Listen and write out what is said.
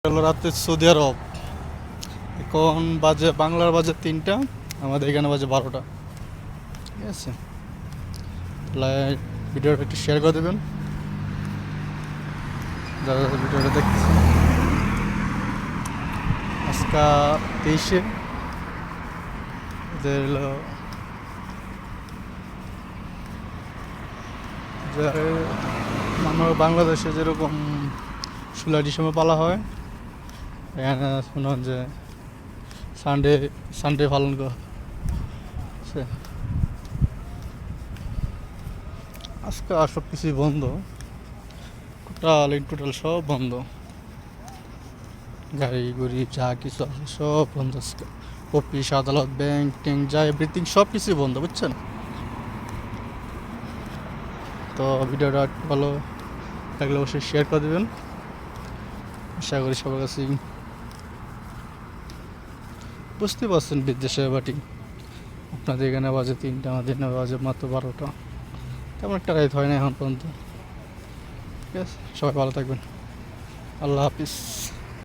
হলো রাতে সৌদি আরব। এখন বাজে বাংলার বাজে 3টা, আমাদের এখানে বাজে 12টা। ঠিক আছে, ভিডিওটা একটু শেয়ার করে দেবেন যারা যারা ভিডিওটা দেখতেছেন। আজকে 23-এ এদের হলো যে আমার বাংলাদেশে যেরকম 16 ডিসেম্বর পালা হয়, এখানে শুনুন যে সানডে সানডে পালন করছে। আজকে আর সব কিছুই বন্ধ, টোটাল সব বন্ধ। গাড়ি গুড়ি যা কিছু আছে সব বন্ধ আজকে। অফিস আদালত ব্যাংক ট্যাঙ্ক যা এভরিথিং সব কিছুই বন্ধ, বুঝছেন। তো ভিডিওটা একটু ভালো লাগলে অবশ্যই শেয়ার করে দেবেন। আশা করি সবার কাছে বুঝতে পারছেন বিদেশে বাটি আপনাদের এখানে বাজে 3টা, আমাদের এখানে বাজে মাত্র 12টা। তেমন একটা রাইত হয় না এখন পর্যন্ত। ঠিক আছে, সবাই ভালো থাকবেন। আল্লাহ হাফিজ।